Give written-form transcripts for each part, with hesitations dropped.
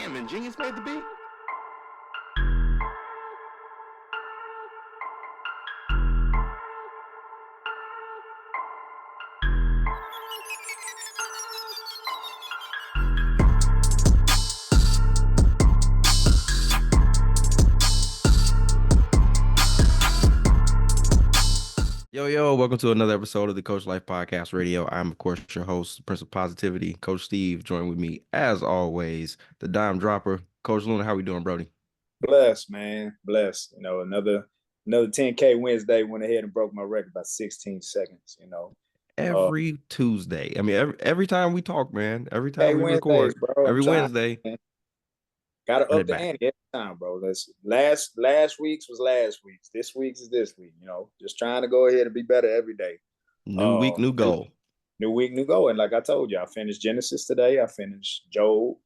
Damn, Ingenious made the beat? Yo, welcome to another episode of the Coach Life Podcast Radio. I'm, of course, your host, Prince of Positivity, Coach Steve. Joined with me, as always, the Dime Dropper, Coach Luna. How we doing, Brody? Blessed, man. Blessed. Another 10K Wednesday, went ahead and broke my record by 16 seconds, Every Tuesday. I mean, every time we talk, man. Every time we Wednesdays, record, bro. every Wednesday. Gotta Run up it the back. ante every time, bro. That's last week's was last week's. This week's is this week, Just trying to go ahead and be better every day. New week, new goal. New week, new goal. And like I told you, I finished Genesis today. I finished Job.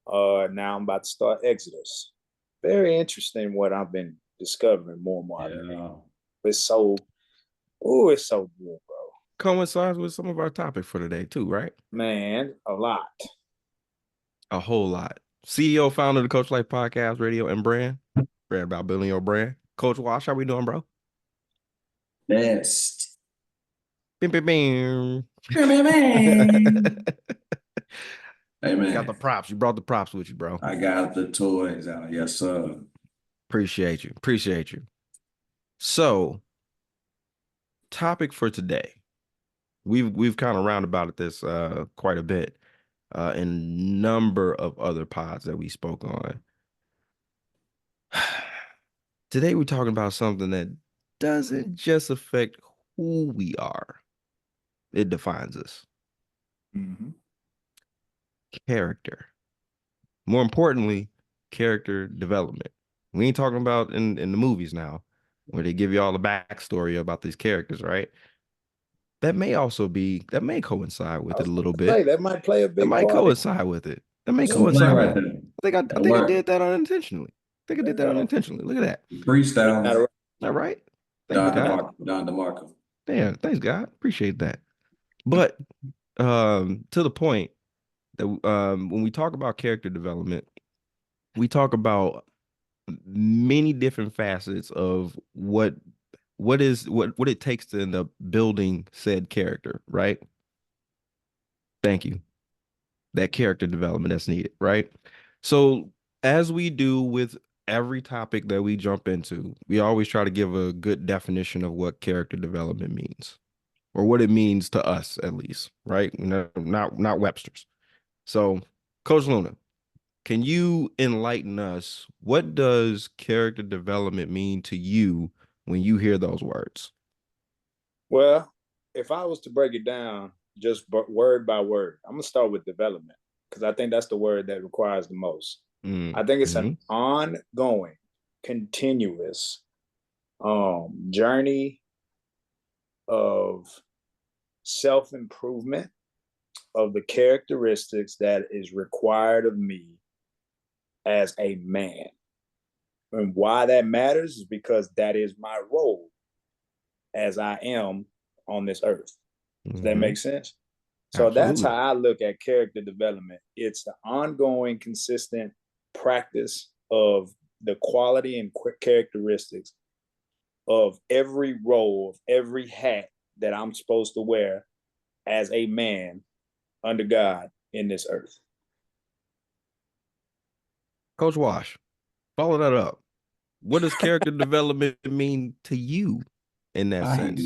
Now I'm about to start Exodus. Very interesting what I've been discovering more and more. Yeah. It's so good, bro. Coincides with some of our topic for today, too, right? Man, a lot. A whole lot. CEO, founder of the Coach Life Podcast Radio and brand about building your brand. Coach Wash, how we doing, bro? Best. Bing, bing, bing. Hey, man. Got the props. You brought the props with you, bro. I got the toys out. Yes, sir. Appreciate you. So, topic for today. We've kind of roundabouted this quite a bit in a number of other pods that we spoke on. Today we're talking about something that doesn't just affect who we are. It defines us. Mm-hmm. Character. More importantly, character development. We ain't talking about in the movies now, where they give you all the backstory about these characters, right? That may coincide with it a little bit. That might play a big part. That might coincide with it. That may coincide with it. I think I did that unintentionally. Look at that. Freestyle. All right. Don DeMarco. Damn, thanks, God. Appreciate that. But to the point that when we talk about character development, we talk about many different facets of what it takes to end up building said character, right? Thank you. That character development that's needed, right? So as we do with every topic that we jump into, we always try to give a good definition of what character development means, or what it means to us, at least, right? Not Webster's. So, Coach Luna, can you enlighten us? What does character development mean to you when you hear those words? Well, if I was to break it down just word by word, I'm going to start with development, because I think that's the word that requires the most. I think it's an ongoing, continuous journey of self-improvement of the characteristics that is required of me as a man. And why that matters is because that is my role as I am on this earth. Does that make sense? So That's how I look at character development. It's the ongoing, consistent practice of the quality and characteristics of every role, of every hat that I'm supposed to wear as a man under God in this earth. Coach Wash, follow that up. What does character development mean to you in that sense?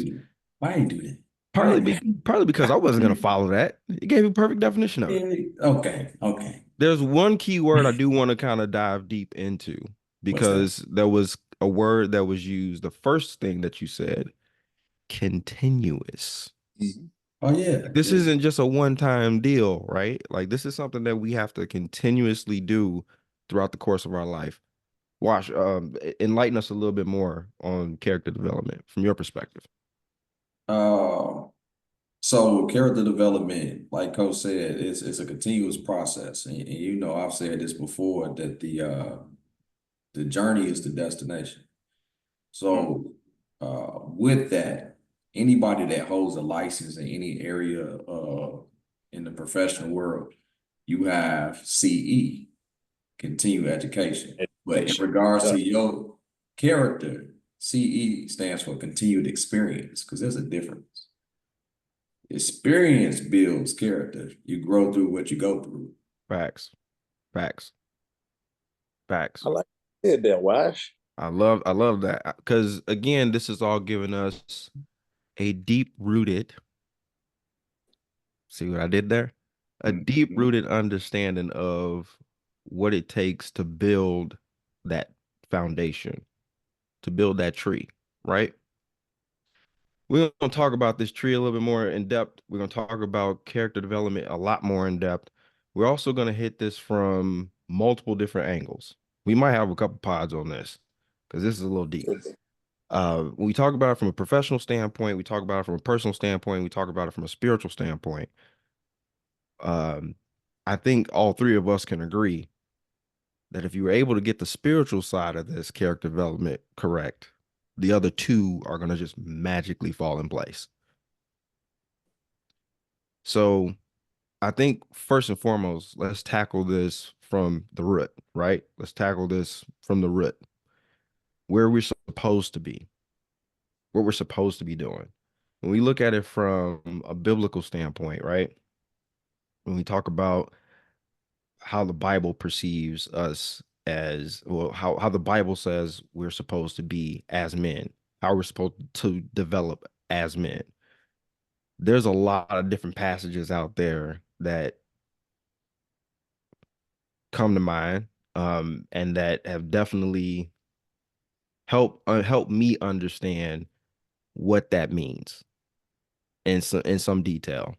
Why you do that? Partly because I wasn't going to follow that. It gave a perfect definition of it. Okay. There's one key word I do want to kind of dive deep into, because there was a word that was used. The first thing that you said, continuous. Mm-hmm. Oh, yeah. This isn't just a one-time deal, right? Like, this is something that we have to continuously do throughout the course of our life. Wash, enlighten us a little bit more on character development from your perspective. So character development, like Coach said, it's a continuous process. And I've said this before, that the journey is the destination. So with that, anybody that holds a license in any area in the professional world, you have CE, continued education. But in regards to your character, CE stands for continued experience, because there's a difference. Experience builds character. You grow through what you go through. Facts. I like it there, Wash. I love that, because again, this is all giving us a deep rooted. See what I did there? A deep rooted understanding of what it takes to build that foundation, to build that tree, right? We're going to talk about this tree a little bit more in depth. We're going to talk about character development a lot more in depth. We're also going to hit this from multiple different angles. We might have a couple pods on this because this is a little deep. When we talk about it from a professional standpoint, we talk about it from a personal standpoint, we talk about it from a spiritual standpoint. I think all three of us can agree that if you were able to get the spiritual side of this character development correct, the other two are going to just magically fall in place. So I think first and foremost, let's tackle this from the root, right? Let's tackle this from the root, where we're supposed to be, what we're supposed to be doing. When we look at it from a biblical standpoint, right? When we talk about how the Bible perceives us as, well, how the Bible says we're supposed to be as men, how we're supposed to develop as men. There's a lot of different passages out there that come to mind, and that have definitely helped me understand what that means in some detail.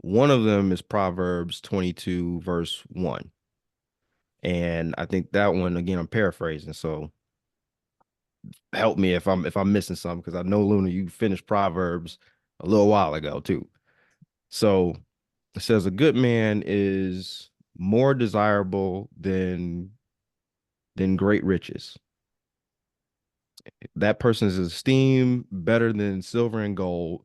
One of them is Proverbs 22 verse 1. And I think that one, again, I'm paraphrasing, so help me if I'm missing something, because I know, Luna, you finished Proverbs a little while ago too. So it says a good man is more desirable than great riches. That person's esteemed better than silver and gold.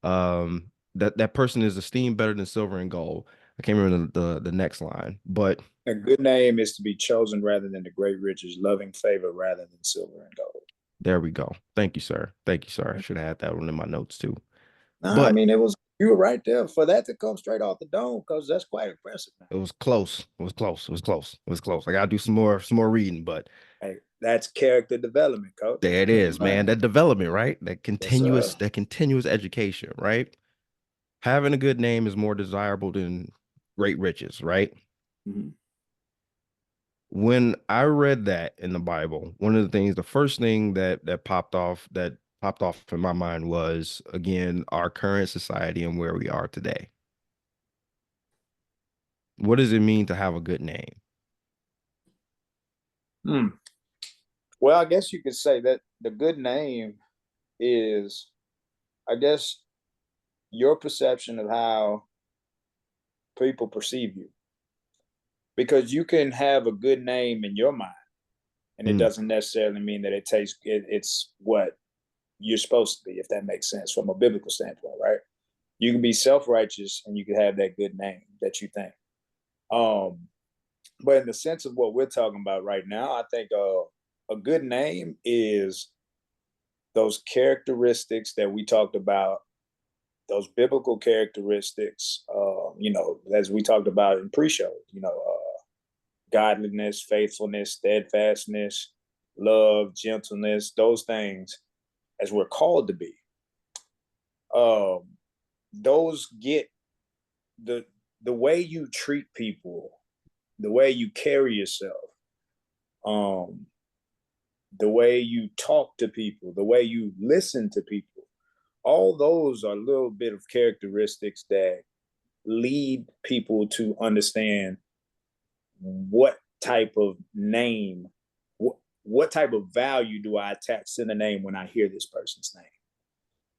That person is esteemed better than silver and gold. I can't remember the next line, but a good name is to be chosen rather than the great riches, loving favor rather than silver and gold. There we go. Thank you, sir. Thank you, sir. I should have had that one in my notes too. No, but I mean, you were right there for that to come straight off the dome, because that's quite impressive, man. It was close. It was close. It was close. It was close. I gotta do some more reading, but hey, that's character development, coach. There it is, man. That development, right? That continuous education, right? Having a good name is more desirable than great riches, right? Mm-hmm. When I read that in the Bible, one of the things, the first thing that popped off in my mind was, again, our current society and where we are today. What does it mean to have a good name? Well, I guess you could say that the good name is, I guess, your perception of how people perceive you. Because you can have a good name in your mind, and it doesn't necessarily mean that it's what you're supposed to be, if that makes sense from a biblical standpoint, right? You can be self-righteous and you can have that good name that you think. But in the sense of what we're talking about right now, I think a good name is those characteristics that we talked about, those biblical characteristics, as we talked about in pre-show, godliness, faithfulness, steadfastness, love, gentleness, those things, as we're called to be. Those get the way you treat people, the way you carry yourself, the way you talk to people, the way you listen to people, all those are a little bit of characteristics that lead people to understand what type of name, what type of value do I attach to the name when I hear this person's name?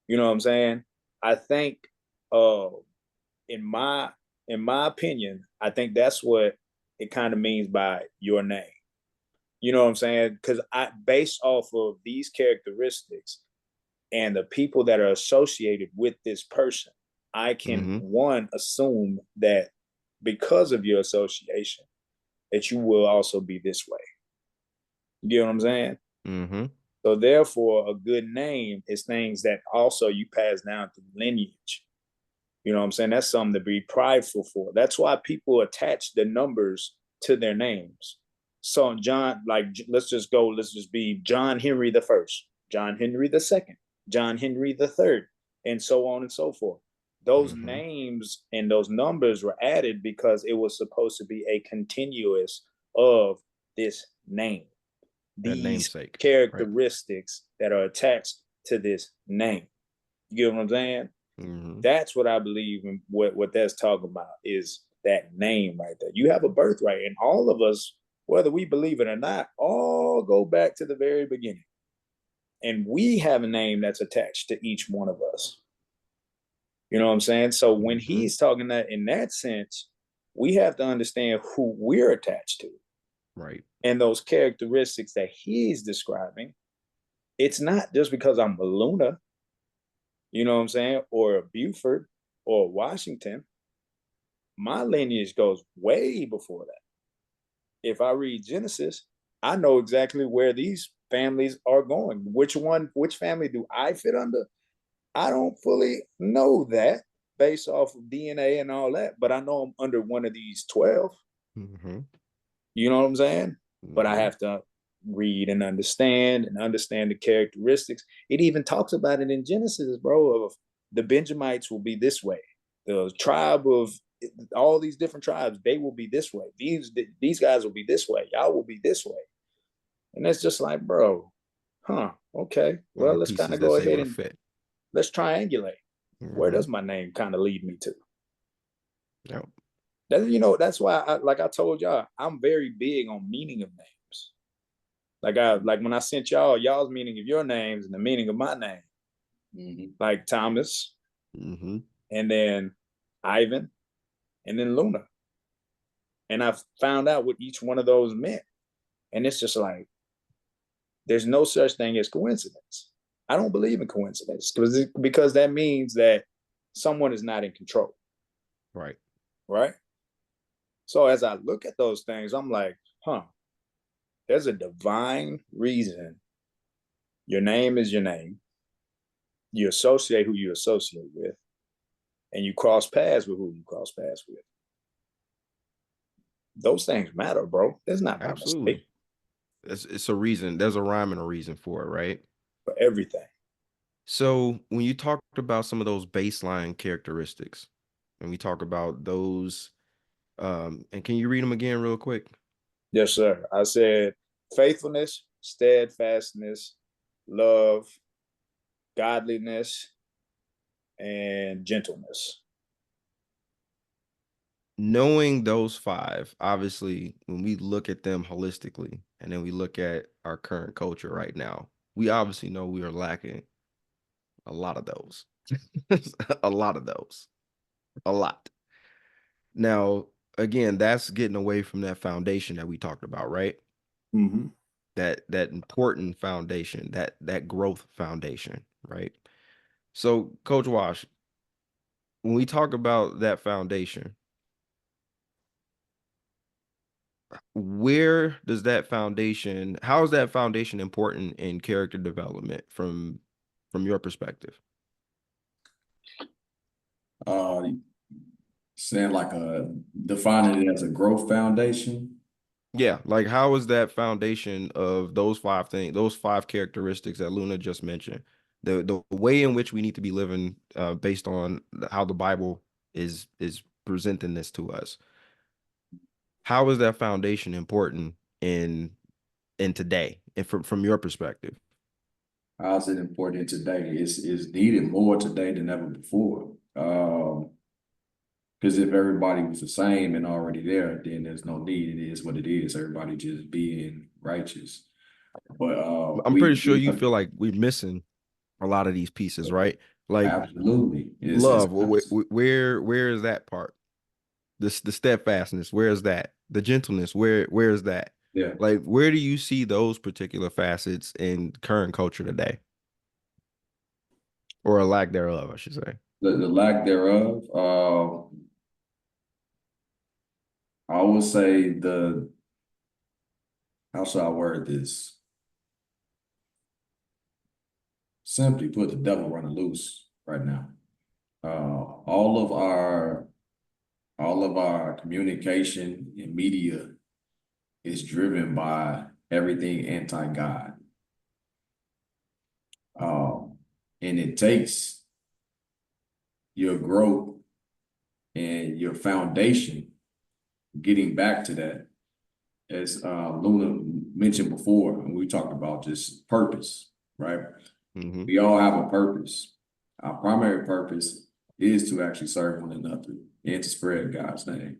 You know what I'm saying? I think, in my opinion, I think that's what it kind of means by your name. You know what I'm saying? Because based off of these characteristics and the people that are associated with this person, I can one assume that because of your association, that you will also be this way. You get what I'm saying? Mm-hmm. So therefore, a good name is things that also you pass down through lineage. You know what I'm saying? That's something to be prideful for. That's why people attach the numbers to their names. So John, like, let's just be John Henry the First, John Henry the Second, John Henry the Third, and so on and so forth. Those names and those numbers were added because it was supposed to be a continuous of this name. That These namesake, characteristics that are attached to this name. You get what I'm saying? Mm-hmm. That's what I believe in. What that's talking about is that name right there. You have a birthright, and all of us, whether we believe it or not, all go back to the very beginning. And we have a name that's attached to each one of us. You know what I'm saying? So when he's talking that in that sense, we have to understand who we're attached to. Right. And those characteristics that he's describing, it's not just because I'm a Luna, you know what I'm saying, or a Buford or a Washington. My lineage goes way before that. If I read Genesis, I know exactly where these families are going. Which family do I fit under? I don't fully know that based off of DNA and all that, but I know I'm under one of these 12. Mm-hmm. You know what I'm saying? Mm-hmm. But I have to read and understand the characteristics. It even talks about it in Genesis, bro, of the Benjamites will be this way. The tribe of all these different tribes, they will be this way. These guys will be this way. Y'all will be this way. And it's just like, bro, okay. Well, let's kind of go ahead and let's triangulate. Where does my name kind of lead me to? Yep. That's why like I told y'all, I'm very big on meaning of names. Like when I sent y'all's meaning of your names and the meaning of my name. Mm-hmm. Like Thomas, and then Ivan, and then Luna. And I found out what each one of those meant. And it's just like, there's no such thing as coincidence. I don't believe in coincidence because that means that someone is not in control. Right. Right. So as I look at those things, I'm like, there's a divine reason. Your name is your name. You associate who you associate with, and you cross paths with who you cross paths with. Those things matter, bro. There's not by mistake. It's a reason. There's a rhyme and a reason for it, right? For everything. So when you talked about some of those baseline characteristics, and we talk about those, and can you read them again real quick? Yes, sir. I said faithfulness, steadfastness, love, godliness, and gentleness. Knowing those five, obviously, when we look at them holistically, and then we look at our current culture right now, we obviously know we are lacking a lot of those. A lot of those. A lot. Now, again, that's getting away from that foundation that we talked about, right? Mm-hmm. That important foundation, that growth foundation, right? So, Coach Wash, when we talk about that foundation, how is that foundation important in character development from your perspective? Saying defining it as a growth foundation. Yeah, like how is that foundation of those five things, those five characteristics that Luna just mentioned, the way in which we need to be living based on how the Bible is presenting this to us? How is that foundation important in today, and from your perspective? How is it important today? It's needed more today than ever before. Because if everybody was the same and already there, then there's no need. It is what it is. Everybody just being righteous. But I'm pretty sure you feel like we're missing a lot of these pieces, right? Like absolutely, love. Where is that part? The steadfastness. Where is that? The gentleness. Where is that? Yeah. Like, where do you see those particular facets in current culture today, or a lack thereof, I should say? The lack thereof. I would say the how shall I word this? Simply put, the devil running loose right now. All of our communication and media is driven by everything anti-God. And it takes your growth and your foundation, getting back to that, as Luna mentioned before, when we talked about just purpose, right? Mm-hmm. We all have a purpose. Our primary purpose is to actually serve one another and to spread God's name.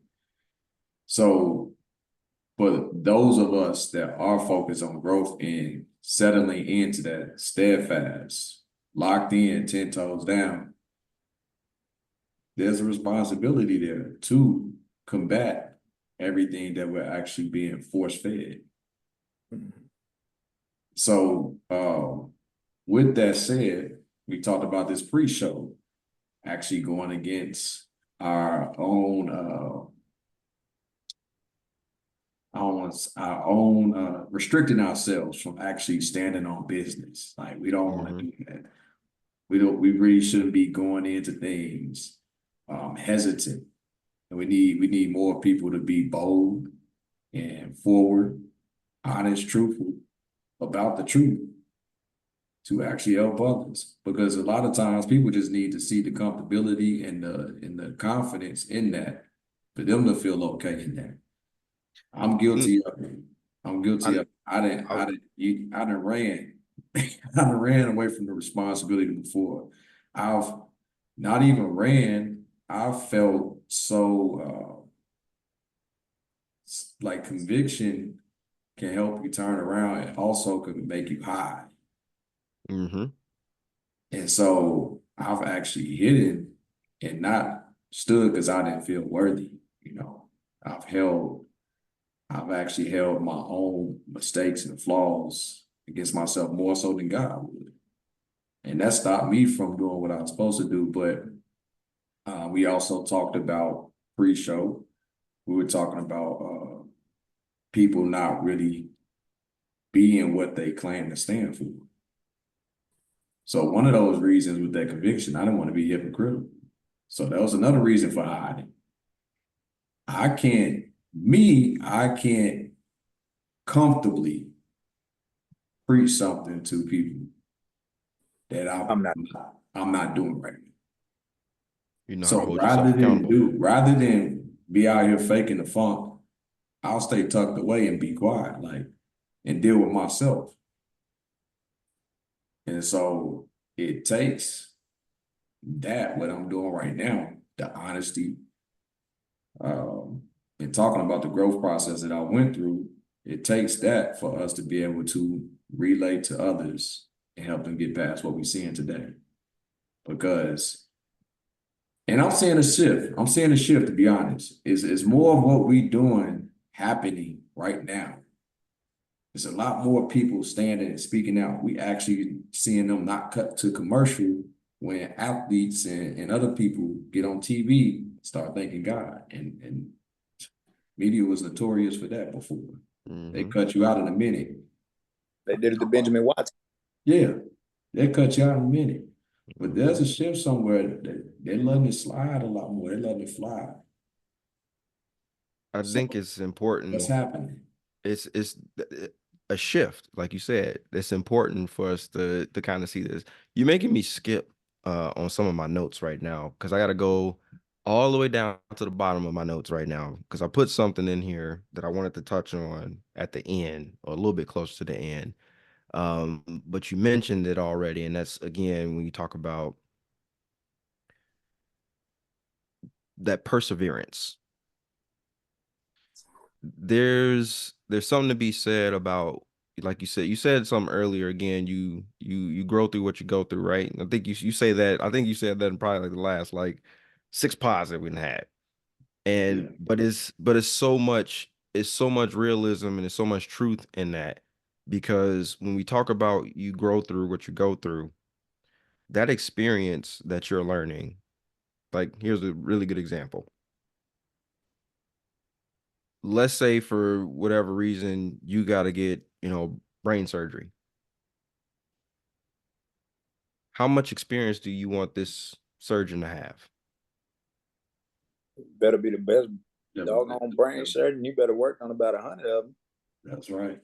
So for those of us that are focused on growth and settling into that steadfast, locked in, 10 toes down, there's a responsibility there to combat everything that we're actually being force-fed. So with that said, we talked about this pre-show actually going against our own restricting ourselves from actually standing on business. Like, we don't want to do that. We really shouldn't be going into things hesitant. And we need more people to be bold and forward, honest, truthful about the truth to actually help others. Because a lot of times people just need to see the comfortability and the confidence in that for them to feel okay in that. I'm guilty of it. I'm guilty of it. I done ran. I done ran away from the responsibility before. I've not even ran. I felt so like conviction can help you turn around and also can make you high. Mm-hmm. And so I've actually hidden and not stood because I didn't feel worthy. You know, I've actually held my own mistakes and flaws against myself more so than God would. And that stopped me from doing what I was supposed to do. But we also talked about pre-show. We were talking about people not really being what they claim to stand for. So one of those reasons with that conviction, I didn't want to be hypocritical. So that was another reason for hiding. I can't comfortably preach something to people that I'm not doing right now. You know how to So hold yourself accountable. rather than be out here faking the funk, I'll stay tucked away and be quiet, like, and deal with myself. And so it takes that, what I'm doing right now, the honesty, and talking about the growth process that I went through, it takes that for us to be able to relate to others and help them get past what we're seeing today. Because, and I'm seeing a shift, to be honest. Is more of what we're doing happening right now. There's a lot more people standing and speaking out. We actually seeing them not cut to commercial when athletes and other people get on TV, start thanking God. And media was notorious for that before. They cut you out in a minute. They did it to Benjamin Watson. Yeah, they cut you out in a minute. But there's a shift somewhere that they're letting it slide a lot more. They're letting it fly. I think it's important. What's happening? It's a shift, like you said. It's important for us to kind of see this. You're making me skip on some of my notes right now because I got to go all the way down to the bottom of my notes right now because I put something in here that I wanted to touch on at the end or a little bit close to the end. But you mentioned it already, and that's again when you talk about that perseverance. There's something to be said about, like you said something earlier. Again, you grow through what you go through, right? And I think you say that. I think you said that in probably like the last like 6 pods that we had. And Yeah. but it's so much realism and it's so much truth in that, because when we talk about you grow through what you go through, that experience that you're learning, like here's a really good example. let's say for whatever reason you got to get, brain surgery. How much experience do you want this surgeon to have? Better be the best Yeah, doggone brain surgeon. You better work on about 100 of them. that's right.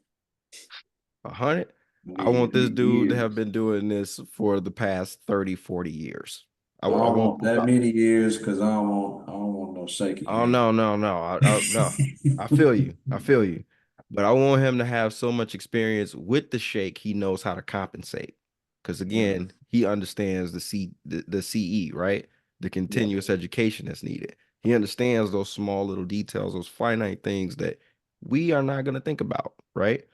100? I want this Need dude to have years. been doing this for the past 30, 40 years. I I don't want. want that many years because I don't want no shaky Oh hand. no, no, no. No. I feel you. I feel you. But I want him to have so much experience with the shake, he knows how to compensate. Because Yeah, again, he understands the CE, right? The yeah. continuous education that's needed. He understands those small little details, those finite things that we are not going to think about, right?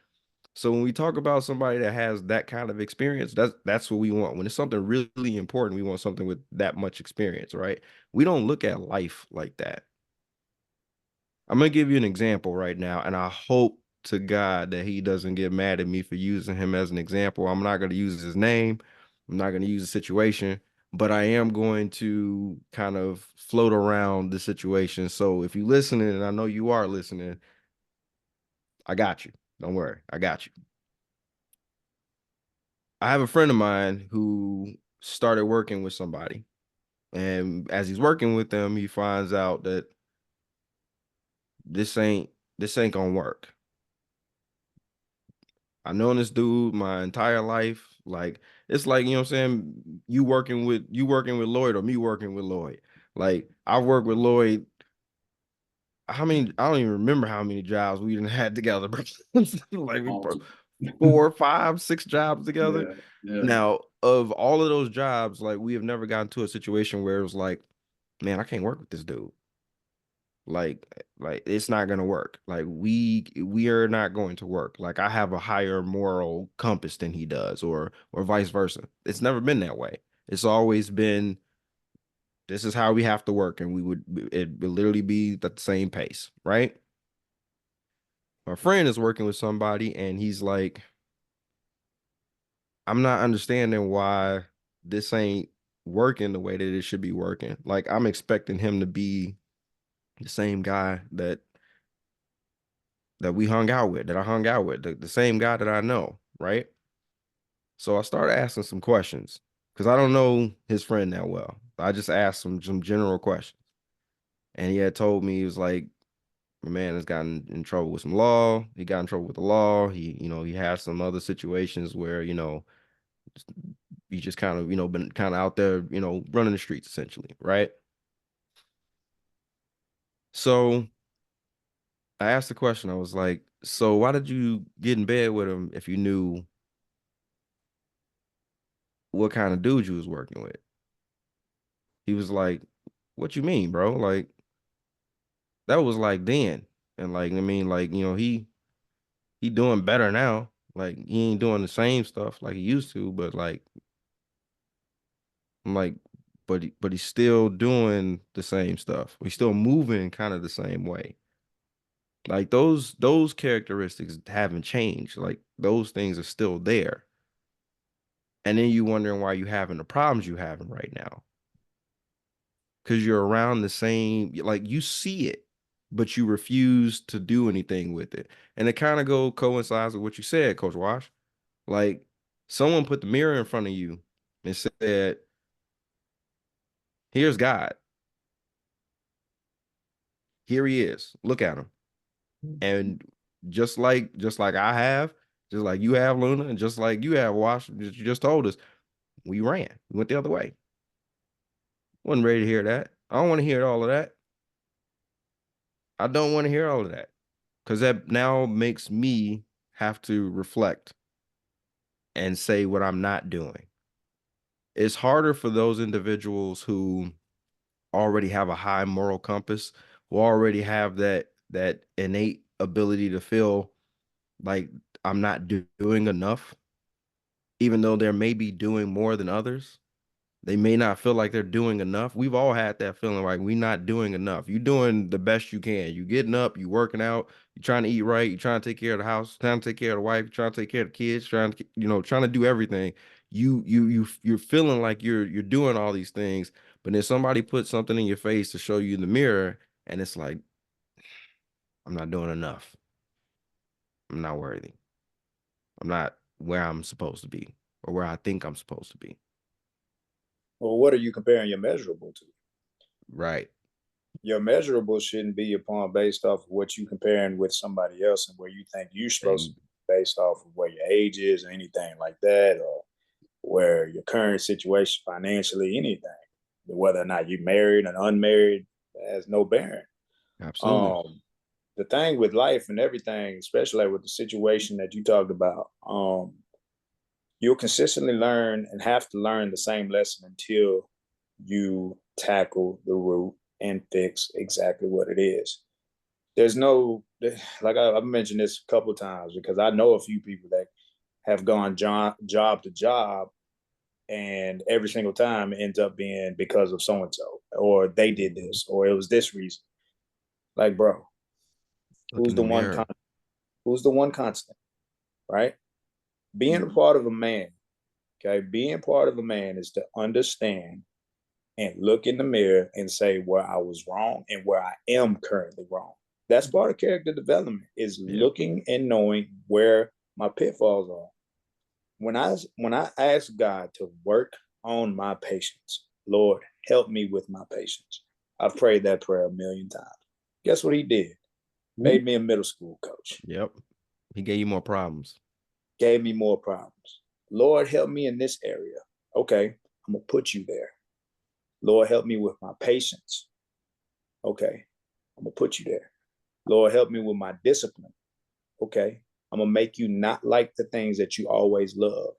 So when we talk about somebody that has that kind of experience, that's what we want. When it's something really important, we want something with that much experience, right? We don't look at life like that. I'm gonna give you an example right now, and I hope to God that he doesn't get mad at me for using him as an example. I'm not gonna use his name. I'm not gonna use the situation, but I am going to kind of float around the situation. So if you're listening, and I know you are listening, I got you. Don't worry, I got you. I have a friend of mine who started working with somebody, and as he's working with them, he finds out that this ain't this ain't gonna work. I known this dude my entire life. Like it's like, you know what I'm saying? You working with Lloyd or me working with Lloyd. Like I've worked with Lloyd. How many? I don't even remember how many jobs we didn't had together, bro. Like we Awesome. 4, 5, 6 jobs together. Yeah, yeah. Now, of all of those jobs, like we have never gotten to a situation where it was like, man, I can't work with this dude. Like it's not gonna work. Like we are not going to work. Like I have a higher moral compass than he does, or vice versa. It's never been that way. It's always been, this is how we have to work, and it would literally be at the same pace, right? My friend is working with somebody, and he's like, I'm not understanding why this ain't working the way that it should be working. Like I'm expecting him to be the same guy that we hung out with, that I hung out with, the same guy that I know, right? So I started asking some questions because I don't know his friend that well. I just asked him some general questions. And he had told me, he was like, my man has gotten in trouble with some law. He got in trouble with the law. He had some other situations where, he just kind of, been kind of out there, running the streets essentially, right? So I asked the question, I was like, so why did you get in bed with him if you knew what kind of dude you was working with? He was like, what you mean, bro? Like, that was like then. And like, I mean, like, he doing better now. Like, he ain't doing the same stuff like he used to, but like, I'm like, but he's still doing the same stuff. He's still moving kind of the same way. Like those characteristics haven't changed. Like those things are still there. And then you wondering why you having the problems you having right now. Because you're around the same, like you see it, but you refuse to do anything with it. And it kind of coincides with what you said, Coach Wash. Like someone put the mirror in front of you and said, here's God. Here he is. Look at him. And just like I have, just like you have, Luna, and just like you have, Wash, you just told us, we ran. We went the other way. Wasn't ready to hear that. I don't want to hear all of that. I don't want to hear all of that. Because that now makes me have to reflect and say what I'm not doing. It's harder for those individuals who already have a high moral compass, who already have that innate ability to feel like I'm not doing enough, even though they may be doing more than others. They may not feel like they're doing enough. We've all had that feeling like we're not doing enough. You're doing the best you can. You getting up, you working out, you're trying to eat right, you're trying to take care of the house, trying to take care of the wife, you're trying to take care of the kids, trying to do everything. You're feeling like you're doing all these things, but then somebody puts something in your face to show you in the mirror, and it's like, I'm not doing enough. I'm not worthy. I'm not where I'm supposed to be or where I think I'm supposed to be. Well, what are you comparing your measurable to? Right. Your measurable shouldn't be upon based off of what you comparing with somebody else and where you think you're supposed to be based off of where your age is or anything like that, or where your current situation financially, anything. Whether or not you're married and unmarried has no bearing. Absolutely. The thing with life and everything, especially with the situation that you talked about, you'll consistently learn and have to learn the same lesson until you tackle the root and fix exactly what it is. There's no, like I've mentioned this a couple of times because I know a few people that have gone job to job, and every single time it ends up being because of so and so, or they did this, or it was this reason. Like, bro, Look who's in the the one? mirror. Who's the one constant? Right? Being a part of a man, okay, being part of a man is to understand and look in the mirror and say where I was wrong and where I am currently wrong. That's part of character development, is looking and knowing where my pitfalls are. When I ask God to work on my patience, Lord, help me with my patience. I've prayed that prayer a million times. Guess what he did? Made me a middle school coach. Yep. He gave you more problems. Gave me more problems. Lord, help me in this area. Okay, I'm gonna put you there. Lord, help me with my patience. Okay, I'm gonna put you there. Lord, help me with my discipline. Okay, I'm gonna make you not like the things that you always loved.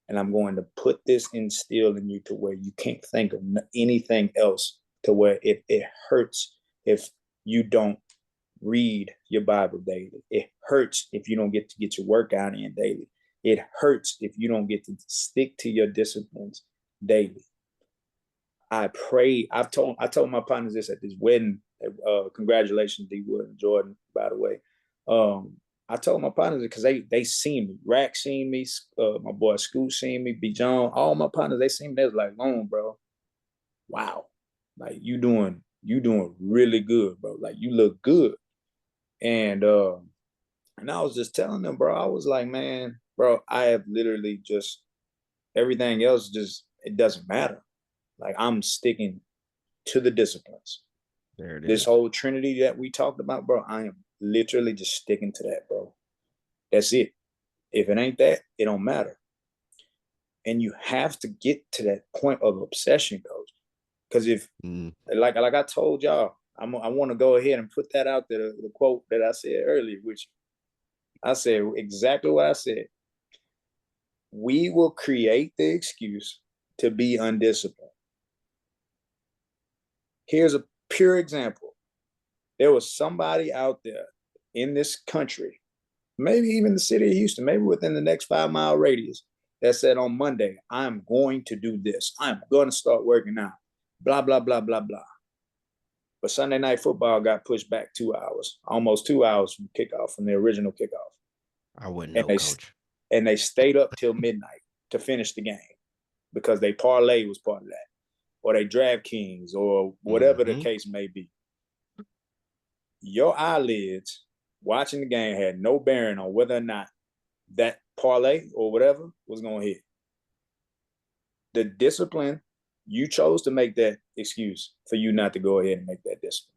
And I'm going to put this instill in you to where you can't think of anything else, to where it hurts if you don't read your Bible daily. It hurts if you don't get to get your workout in daily. It hurts if you don't get to stick to your disciplines daily. I pray. I told my partners this at this wedding. Congratulations, D Wood and Jordan, by the way. I told my partners because they seen me. Rack seen me. My boy Scoot seen me. B John, all my partners, they seen me. They was like, "Long, bro, wow, like you doing really good, bro. Like you look good." And I was just telling them, bro. I was like, man, bro, I have literally just everything else. Just it doesn't matter. Like I'm sticking to the disciplines. There it This is. whole Trinity that we talked about, bro, I am literally just sticking to that, bro. That's it. If it ain't that, it don't matter. And you have to get to that point of obsession, coach. Because if, like I told y'all, I want to go ahead and put that out there, the quote that I said earlier, which I said exactly what I said. We will create the excuse to be undisciplined. Here's a pure example. There was somebody out there in this country, maybe even the city of Houston, maybe within the next 5-mile radius, that said on Monday, I'm going to do this. I'm going to start working out. Blah, blah, blah, blah, blah. But Sunday night football got pushed back 2 hours, almost 2 hours from kickoff, from the original kickoff. I wouldn't know, coach. And they stayed up till midnight to finish the game because they parlay was part of that, or they DraftKings, or whatever the case may be. Your eyelids watching the game had no bearing on whether or not that parlay or whatever was going to hit. The discipline, you chose to make that excuse for you not to go ahead and make that discipline.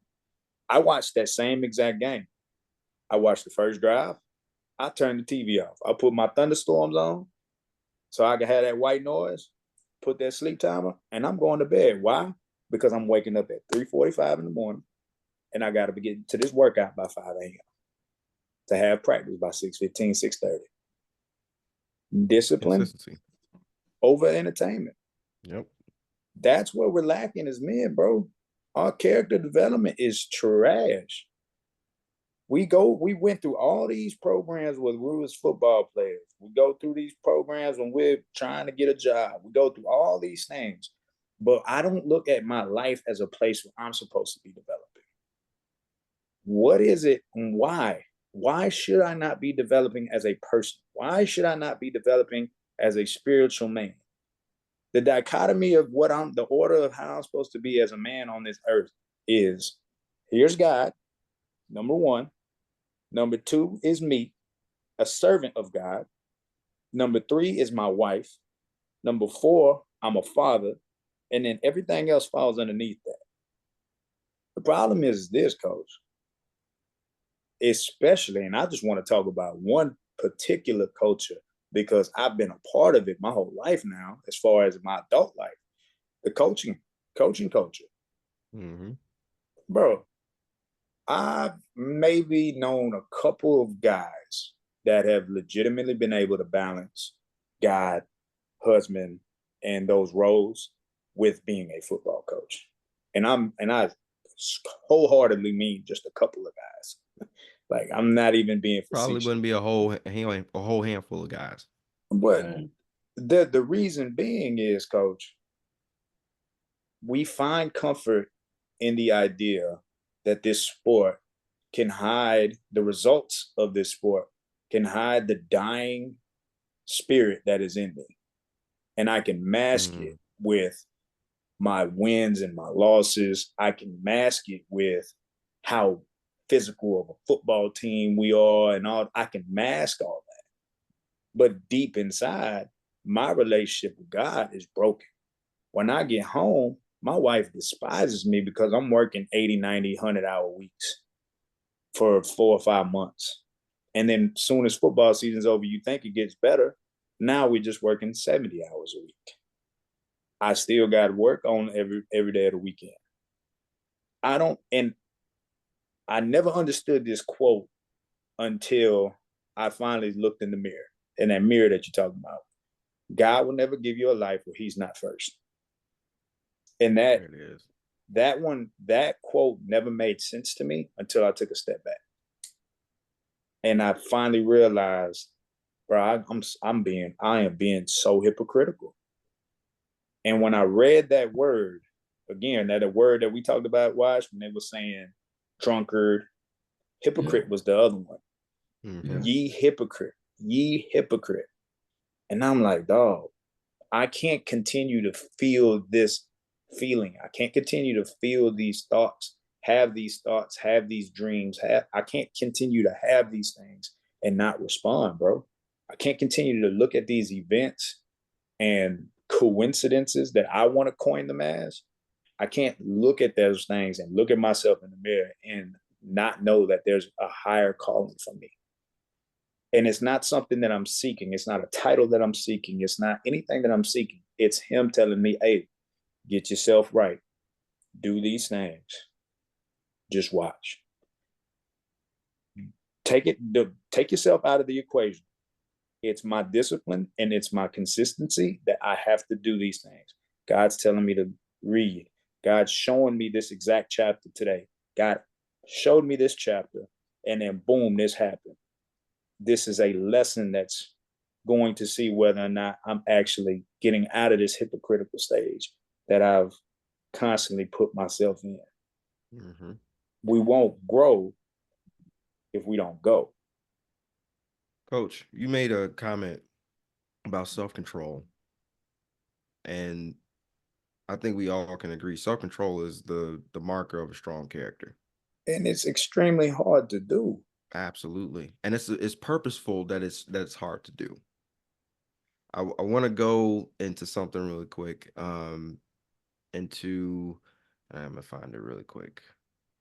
I watched that same exact game. I watched the first drive. I turned the TV off. I put my thunderstorms on so I could have that white noise, put that sleep timer, and I'm going to bed. Why? Because I'm waking up at 3:45 in the morning, and I got to be getting to this workout by 5 a.m. to have practice by 6:15, 6:30. Discipline over entertainment. Yep. That's what we're lacking as men, bro. Our character development is trash. We went through all these programs when we was football players. We go through these programs when we're trying to get a job. We go through all these things. But I don't look at my life as a place where I'm supposed to be developing. What is it and why? Why should I not be developing as a person? Why should I not be developing as a spiritual man? The dichotomy of the order of how I'm supposed to be as a man on this earth is, here's God, number one. Number 2 is me, a servant of God. Number 3 is my wife. Number 4, I'm a father. And then everything else falls underneath that. The problem is this, coach, especially, and I just want to talk about one particular culture because I've been a part of it my whole life now, as far as my adult life, the coaching culture. Mm-hmm. Bro, I've maybe known a couple of guys that have legitimately been able to balance God, husband, and those roles with being a football coach. And I wholeheartedly mean just a couple of guys. Like, I'm not even being Probably facetious. wouldn't be a whole handful of guys. But Man. the reason being is, coach, we find comfort in the idea that this sport can hide the results of this sport, can hide the dying spirit that is in me. And I can mask it with my wins and my losses. I can mask it with how physical of a football team we are and all. I can mask all that. But deep inside, my relationship with God is broken. When I get home, my wife despises me because I'm working 80, 90, 100-hour weeks for 4 or 5 months. And then soon as football season's over, you think it gets better. Now we're just working 70 hours a week. I still got work on every day of the weekend. I never understood this quote until I finally looked in the mirror, in that mirror that you're talking about. God will never give you a life where he's not first. And There it is. that quote never made sense to me until I took a step back. And I finally realized, bro, I am being so hypocritical. And when I read that word, again, that a word that we talked about, Watch, when they were saying drunkard, hypocrite was the other one. Mm-hmm. Ye hypocrite, ye hypocrite. And I'm like, dog, I can't continue to feel this feeling. I can't continue to feel these thoughts, have these dreams. I can't continue to have these things and not respond, bro. I can't continue to look at these events and coincidences that I want to coin them as. I can't look at those things and look at myself in the mirror and not know that there's a higher calling for me. And it's not something that I'm seeking. It's not a title that I'm seeking. It's not anything that I'm seeking. It's him telling me, hey, get yourself right. Do these things. Just watch. Take yourself out of the equation. It's my discipline and it's my consistency that I have to do these things. God's telling me to read. God's showing me this exact chapter today. God showed me this chapter, and then boom, this happened. This is a lesson that's going to see whether or not I'm actually getting out of this hypocritical stage that I've constantly put myself in. Mm-hmm. We won't grow if we don't go. Coach, you made a comment about self-control, and I think we all can agree self-control is the marker of a strong character. And it's extremely hard to do. Absolutely. And it's purposeful that it's hard to do. I want to go into something really quick. I'm gonna find it really quick.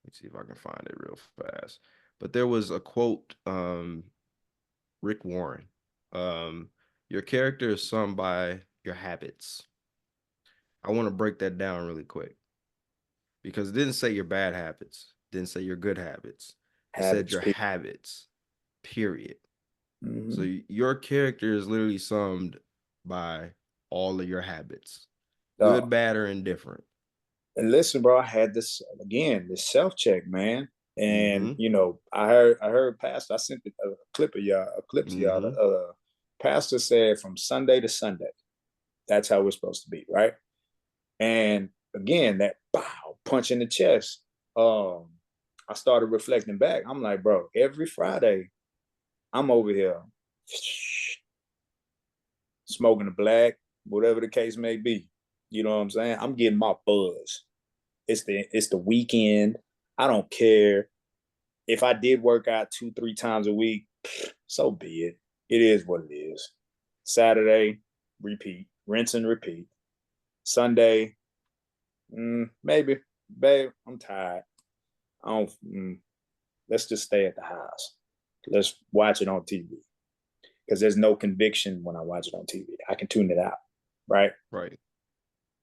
Let's see if I can find it real fast. But there was a quote, Rick Warren. Your character is summed by your habits. I want to break that down really quick because it didn't say your bad habits, didn't say your good habits. It said your habits, period. Mm-hmm. So your character is literally summed by all of your habits, good, bad, or indifferent. And listen, bro, I had this self check, man. And I heard Pastor. I sent a clip of y'all, to y'all. Pastor said from Sunday to Sunday. That's how we're supposed to be, right? And again, that punch in the chest. I started reflecting back. I'm like, bro, every Friday, I'm over here smoking a black, whatever the case may be. You know what I'm saying? I'm getting my buzz. It's the weekend. I don't care If I did work out 2-3 times a week, so be it. It is what it is. Saturday, repeat, rinse and repeat. Sunday, maybe, babe, I'm tired. I don't. Let's just stay at the house. Let's watch it on TV because there's no conviction when I watch it on TV. I can tune it out, right? Right.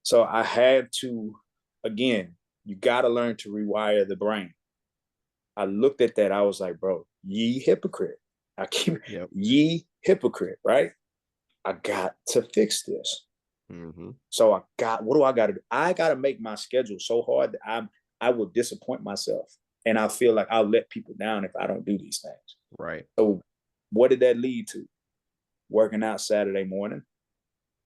So I had to, again, you got to learn to rewire the brain. I looked at that. I was like, bro, ye hypocrite. I keep ye hypocrite, right? I got to fix this. So what do I got to do? I got to make my schedule so hard that I will disappoint myself. And I feel like I'll let people down if I don't do these things. Right. So what did that lead to? Working out Saturday morning.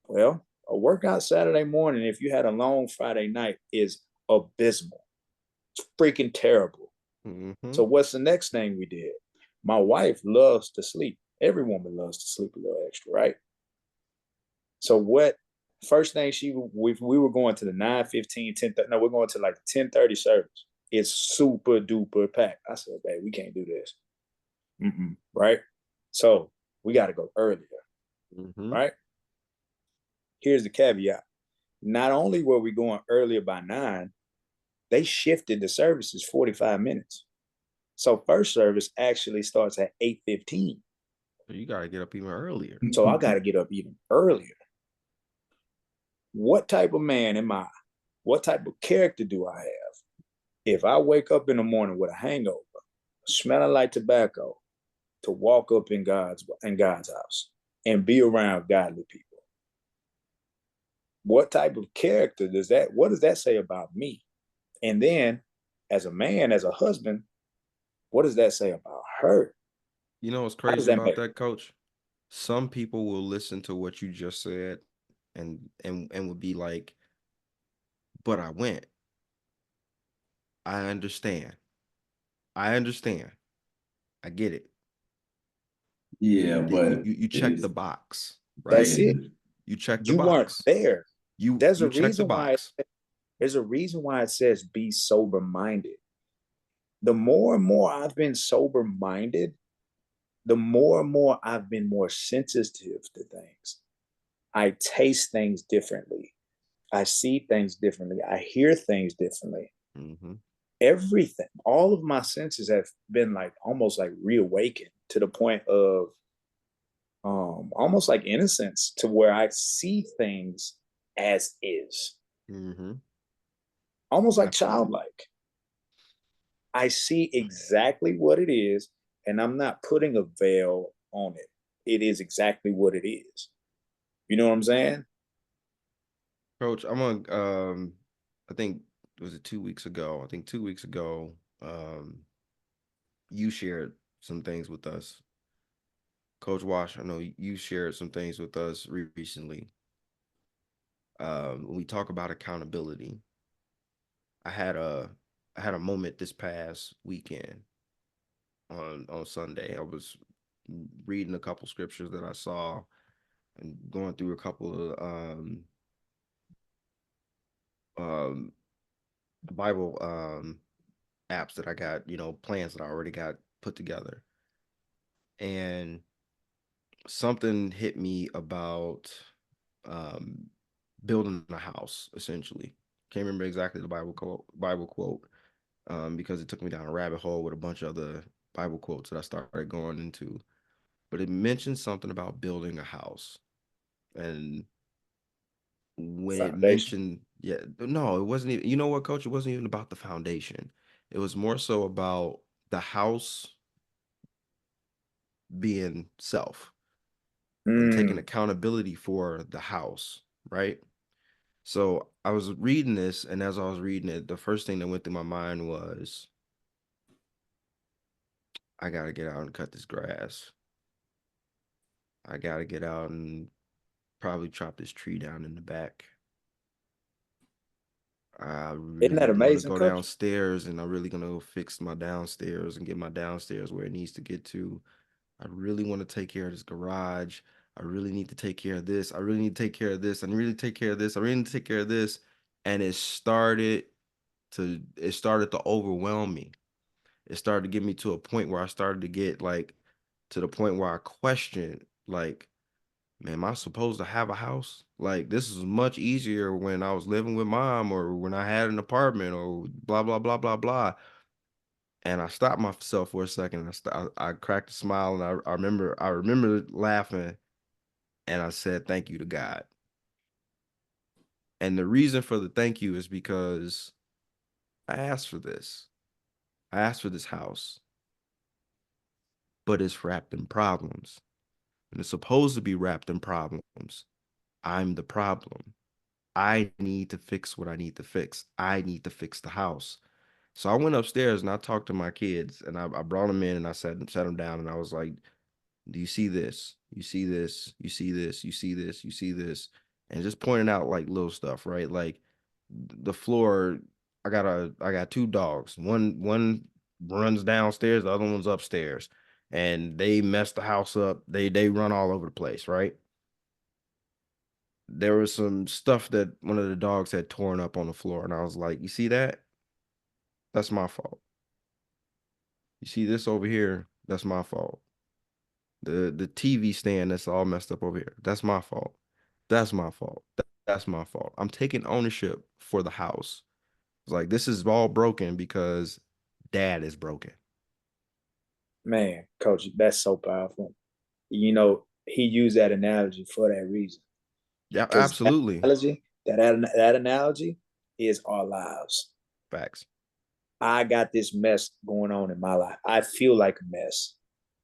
Well, a workout Saturday morning, if you had a long Friday night, is abysmal. It's freaking terrible. So what's the next thing we did? My wife loves to sleep. Every woman loves to sleep a little extra, right? So first thing we were going to the 9:15, 10:30. No, we're going to like 10:30 service. It's super duper packed. I said, babe, we can't do this. Right? So we got to go earlier. Right? Here's the caveat. Not only were we going earlier by 9, they shifted the services 45 minutes. So first service actually starts at 8:15. So you got to get up even earlier. So I got to get up even earlier. What type of man am I? What type of character do I have? If I wake up in the morning with a hangover, smelling like tobacco, to walk up in God's house and be around godly people, what type of character what does that say about me? And then as a man, as a husband, what does that say about her? You know what's crazy about that, Coach? Some people will listen to what you just said and would be like, but I went. I understand. I get it. Yeah, but you check the box, right? That's it. You check the box. You weren't there. There's a reason why. There's a reason why it says be sober-minded. The more and more I've been sober-minded, the more and more I've been more sensitive to things. I taste things differently. I see things differently. I hear things differently. Everything, all of my senses have been like almost like reawakened to the point of almost like innocence, to where I see things as is. Almost like childlike. I see exactly what it is, and I'm not putting a veil on it. It is exactly what it is. You know what I'm saying? Coach, I'm on I think was it 2 weeks ago? I think 2 weeks ago, you shared some things with us. Coach Wash, I know you shared some things with us recently. When we talk about accountability, I had a moment this past weekend on Sunday. I was reading a couple scriptures that I saw and going through a couple of Bible apps that I got, plans that I already got put together. And something hit me about building a house, essentially. Can't remember exactly the Bible quote, because it took me down a rabbit hole with a bunch of other Bible quotes that I started going into. But it mentioned something about building a house. And when it mentioned, no, it wasn't even, you know what, Coach? It wasn't even about the foundation. It was more so about the house being self and taking accountability for the house, right? So I was reading this, and as I was reading it, the first thing that went through my mind was, I gotta get out and cut this grass. I gotta get out and probably chop this tree down in the back. I really want to go downstairs, and I'm really gonna go fix my downstairs and get my downstairs where it needs to get to. I really want to take care of this garage. I really need to take care of this. I really need to take care of this. I really take care of this. I really need to take care of this. And it started to overwhelm me. it started to get me to a point where I started to get like to the point where I questioned, like, man, am I supposed to have a house? Like, this is much easier when I was living with mom or when I had an apartment or blah, blah, blah, blah, blah. And I stopped myself for a second. I cracked a smile and I remember laughing and I said, thank you to God. And the reason for the thank you is because I asked for this. I asked for this house, but it's wrapped in problems. And it's supposed to be wrapped in problems. I'm the problem. I need to fix what I need to fix. I need to fix the house. So I went upstairs and I talked to my kids and I brought them in and I sat them down and I was like, do you see this? You see this? You see this? You see this? You see this? And just pointing out like little stuff, right? Like the floor, I got two dogs. One runs downstairs, the other one's upstairs. And they mess the house up. They run all over the place, right? There was some stuff that one of the dogs had torn up on the floor, and I was like, you see that? That's my fault. You see this over here? That's my fault. The TV stand that's all messed up over here. That's my fault. That's my fault. That's my fault. I'm taking ownership for the house. It's like this is all broken because dad is broken. Man, coach, that's so powerful. You know, he used that analogy for that reason. Yeah, Because absolutely. that analogy is our lives. Facts. I got this mess going on in my life. I feel like a mess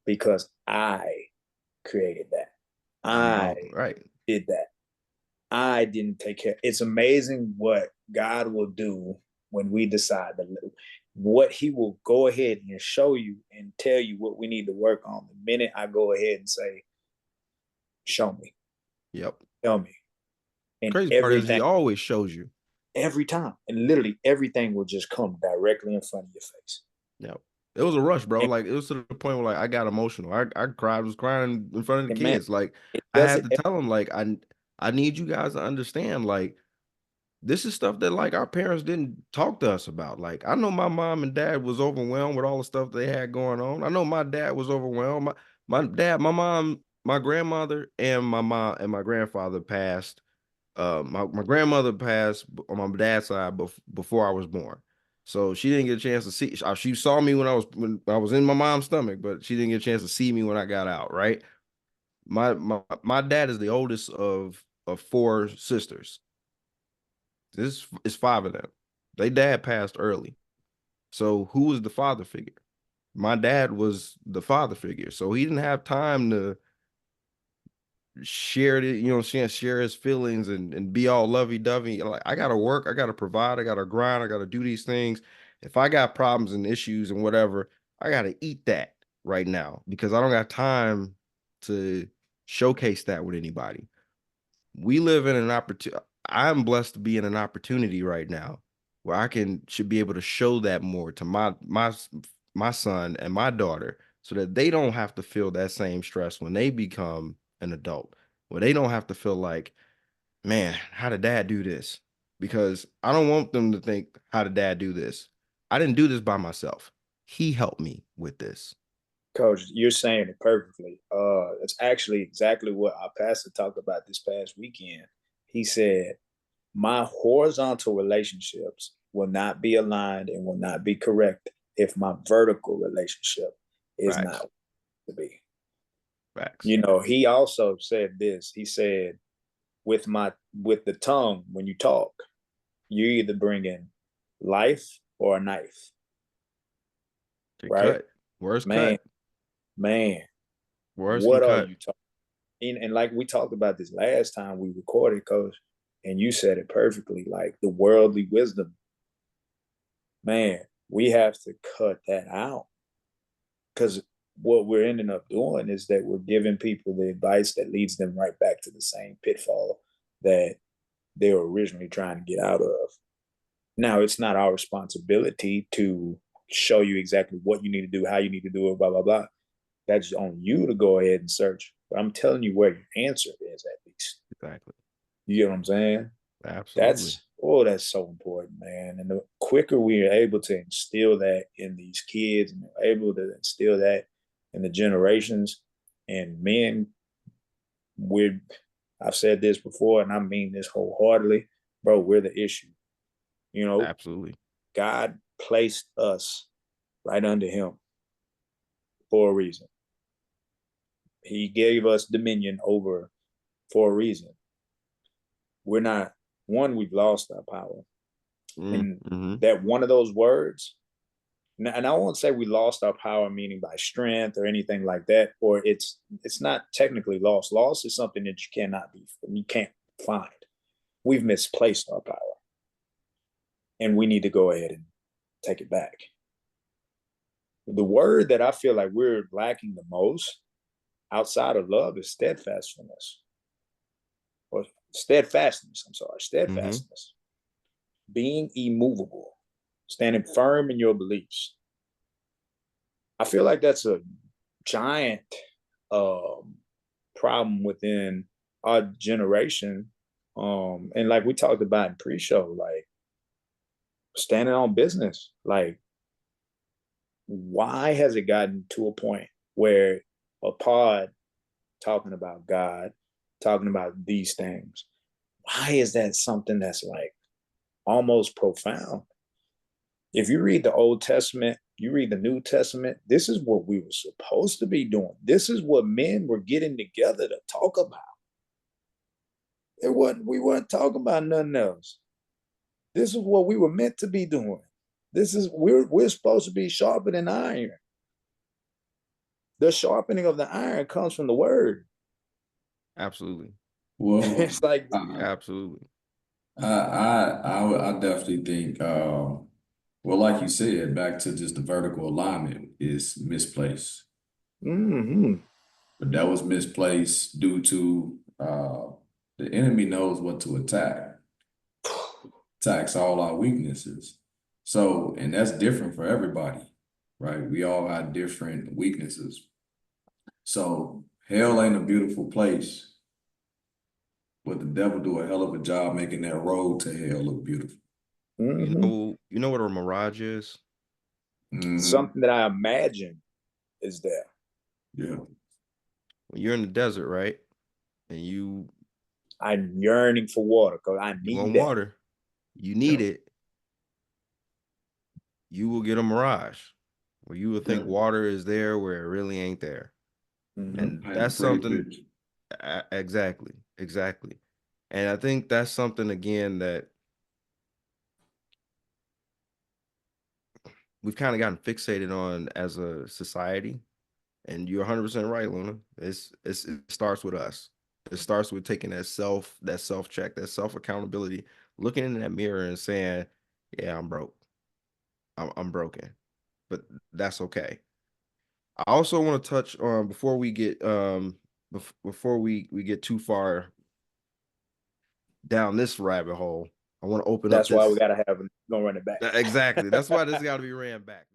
because I created that. I Right. did that. I didn't take care. It's amazing what God will do when we decide what he will go ahead and show you and tell you what we need to work on. The minute I go ahead and say, show me, Yep. show me. And Crazy part is he everything, always shows you. every time. And literally everything will just come directly in front of your face. Yep. It was a rush, bro. And, Like it was to the point where like I got emotional. I cried, was crying in front of the and man, kids. Like it I does had it. to tell them, like, I need you guys to understand, like, this is stuff that like our parents didn't talk to us about. Like I know my mom and dad was overwhelmed with all the stuff they had going on. I know my dad was overwhelmed. My dad, my mom, my grandmother, and my mom and my grandfather passed. My grandmother passed on my dad's side before I was born. So she didn't get a chance to see. She saw me when I was in my mom's stomach, but she didn't get a chance to see me when I got out. Right. My dad is the oldest of four sisters. This is five of them. They dad passed early. So who was the father figure? My dad was the father figure. So he didn't have time to share it, share his feelings and be all lovey-dovey. Like I gotta work, I gotta provide, I gotta grind, I gotta do these things. If I got problems and issues and whatever, I gotta eat that right now because I don't got time to showcase that with anybody. We live in an opportunity. I'm blessed to be in an opportunity right now where should be able to show that more to my son and my daughter so that they don't have to feel that same stress when they become an adult, where they don't have to feel like, man, how did dad do this? Because I don't want them to think, how did dad do this? I didn't do this by myself. He helped me with this. Coach, you're saying it perfectly. It's actually exactly what our pastor talked about this past weekend. He said, my horizontal relationships will not be aligned and will not be correct if my vertical relationship is Facts. not to be. Facts. You know, he also said this. He said, with the tongue, when you talk, you're either bringing life or a knife. Good Right? cut. Worst Man, cut. man, Worse what can are cut. you talking? And like we talked about this last time we recorded, Coach, and you said it perfectly, like the worldly wisdom. Man, we have to cut that out. Because what we're ending up doing is that we're giving people the advice that leads them right back to the same pitfall that they were originally trying to get out of. Now, it's not our responsibility to show you exactly what you need to do, how you need to do it, blah, blah, blah. That's on you to go ahead and search. But I'm telling you where your answer is, at least. Exactly. You get what I'm saying? Absolutely. Oh, that's so important, man. And the quicker we are able to instill that in these kids and able to instill that in the generations and men, we're, I've said this before and I mean this wholeheartedly, bro, we're the issue. You know, Absolutely. God placed us right under him for a reason. He gave us dominion over for a reason. We're not, one, we've lost our power. And that one of those words, and I won't say we lost our power, meaning by strength or anything like that, or it's not technically lost. Loss is something that you can't find. We've misplaced our power. And we need to go ahead and take it back. The word that I feel like we're lacking the most outside of love is steadfastness. Or steadfastness, I'm sorry, steadfastness. Being immovable, standing firm in your beliefs. I feel like that's a giant problem within our generation. And like we talked about in pre-show, like standing on business. Like, why has it gotten to a point where a pod talking about God, talking about these things, why is that something that's like almost profound? If you read the Old Testament, you read the New Testament, this is what we were supposed to be doing. This is what men were getting together to talk about. We weren't talking about nothing else. This is what we were meant to be doing. We're supposed to be sharper than iron. The sharpening of the iron comes from the word. Absolutely. Well, It's like absolutely. I definitely think, well, like you said, back to just the vertical alignment is misplaced. But that was misplaced due to the enemy knows what to attack. Attacks all our weaknesses. So, and that's different for everybody, right? We all have different weaknesses. So hell ain't a beautiful place, but the devil do a hell of a job making that road to hell look beautiful. You know what a mirage is? Something that I imagine is there. Yeah. When you're in the desert, right? And I'm yearning for water because I need that. water. You need it. You will get a mirage where you will think water is there where it really ain't there. And that's something. Exactly. And I think that's something again that we've kind of gotten fixated on as a society. And you're 100% right, Luna. It starts with us. It starts with taking that self check, that self accountability, looking in that mirror and saying, "Yeah, I'm broke. I'm broken," but that's okay. I also want to touch on before we get get too far down this rabbit hole. I want to open up. That's why we gotta have them run it back. Exactly. That's why this got to be ran back.